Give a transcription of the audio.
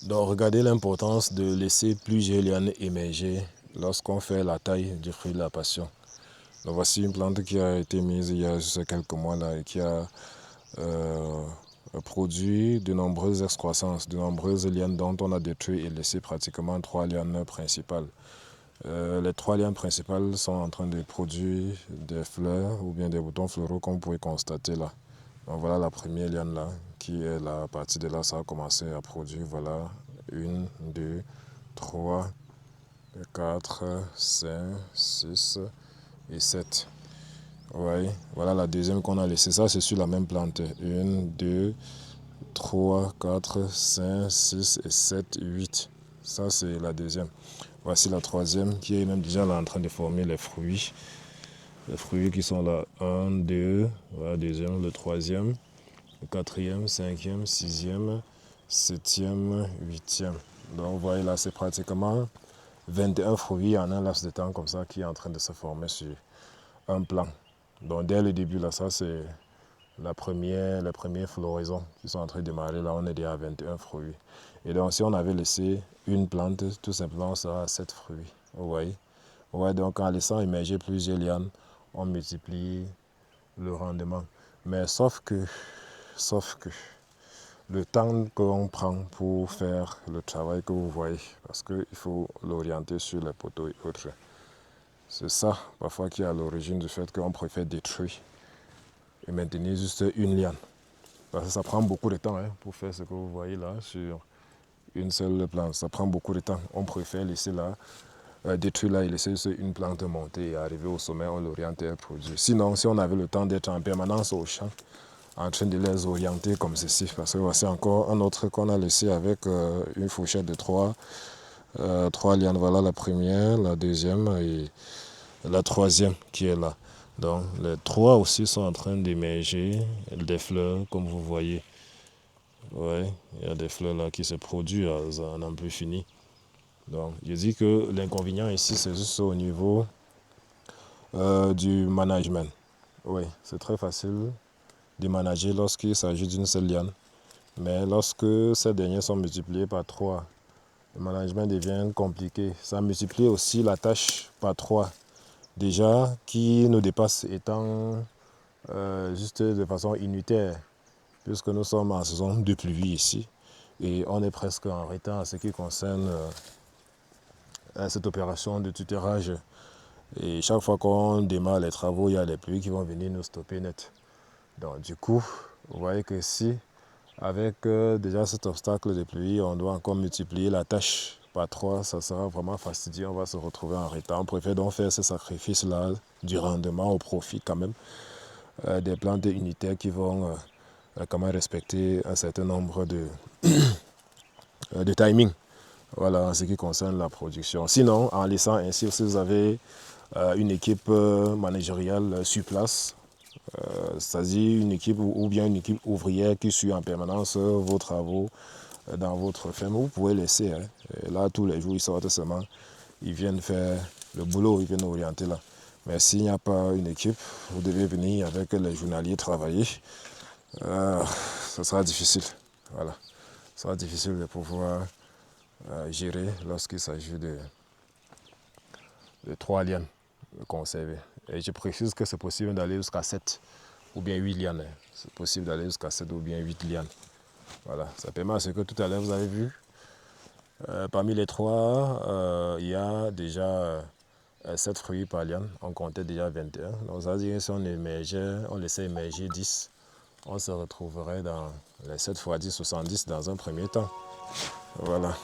Donc regardez l'importance de laisser plusieurs lianes émerger lorsqu'on fait la taille du fruit de la passion. Donc voici une plante qui a été mise il y a juste quelques mois là et qui a produit de nombreuses excroissances, de nombreuses lianes dont on a détruit et laissé pratiquement 3 lianes principales. Les 3 lianes principales sont en train de produire des fleurs ou bien des boutons floraux comme vous pouvez constater là. Donc voilà la première liane là qui est là. À partir de là ça a commencé à produire. Voilà 1, 2, 3, 4, 5, 6 et 7. Ouais, voilà la deuxième qu'on a laissée. Ça c'est sur la même plante. 1, 2, 3, 4, 5, 6 et 7, 8. Ça c'est la deuxième. Voici la troisième qui est même déjà là en train de former les fruits. Les fruits qui sont là. 1, 2, voilà deuxième, le troisième, le quatrième, cinquième, sixième, septième, huitième. Donc vous voyez là c'est pratiquement 21 fruits en un laps de temps comme ça qui est en train de se former sur un plant. Donc dès le début là, ça c'est les premières floraisons qui sont en train de démarrer. Là on est déjà à 21 fruits. Et donc si on avait laissé une plante, tout simplement ça a 7 fruits. Vous voyez. Ouais, donc en laissant émerger plusieurs lianes, on multiplie le rendement. Mais sauf que le temps qu'on prend pour faire le travail que vous voyez, parce qu'il faut l'orienter sur les poteaux et autres. C'est ça, parfois, qui est à l'origine du fait qu'on préfère détruire et maintenir juste une liane. Parce que ça prend beaucoup de temps pour faire ce que vous voyez là sur une seule plante. Ça prend beaucoup de temps. On préfère laisser là, détruire là et laisser juste une plante monter et arriver au sommet, on l'oriente et elle produit. Sinon, si on avait le temps d'être en permanence au champ, en train de les orienter comme ceci, parce que voici encore un autre qu'on a laissé avec une fourchette de 3 lianes. Voilà la première, la deuxième et la troisième qui est là. Donc les 3 aussi sont en train d'émerger des fleurs comme vous voyez. Ouais, il y a des fleurs là qui se produisent, ça n'en plus fini. Donc je dis que l'inconvénient ici c'est juste au niveau du management. Oui, c'est très facile de manager lorsqu'il s'agit d'une seule liane. Mais lorsque ces derniers sont multipliés par 3, le management devient compliqué. Ça multiplie aussi la tâche par 3. Déjà, qui nous dépasse étant juste de façon unitaire, puisque nous sommes en saison de pluie ici. Et on est presque en retard en ce qui concerne cette opération de tutorage. Et chaque fois qu'on démarre les travaux, il y a les pluies qui vont venir nous stopper net. Donc du coup, vous voyez que si avec déjà cet obstacle de pluie, on doit encore multiplier la tâche par 3, ça sera vraiment fastidieux, on va se retrouver en retard. On préfère donc faire ce sacrifice-là du rendement au profit quand même des plantes unitaires qui vont quand même respecter un certain nombre de timing. Voilà, en ce qui concerne la production. Sinon, en laissant ainsi, si vous avez une équipe managériale sur place, c'est-à-dire une équipe ou bien une équipe ouvrière qui suit en permanence vos travaux dans votre ferme, vous pouvez laisser. Et là, tous les jours, ils sortent seulement, ils viennent faire le boulot, ils viennent orienter là. Mais s'il n'y a pas une équipe, vous devez venir avec les journaliers travailler. Ça sera difficile. Voilà. Ça sera difficile de pouvoir gérer lorsqu'il s'agit de 3 lianes conservées. Et je précise que c'est possible d'aller jusqu'à 7 ou bien 8 lianes. C'est possible d'aller jusqu'à 7 ou bien 8 lianes. Voilà, ça permet à ce que tout à l'heure vous avez vu, parmi les 3, il y a déjà 7 fruits par liane. On comptait déjà 21. Donc ça veut dire que si on laissait émerger 10, on se retrouverait dans les 7 fois 10, 70 dans un premier temps. Voilà.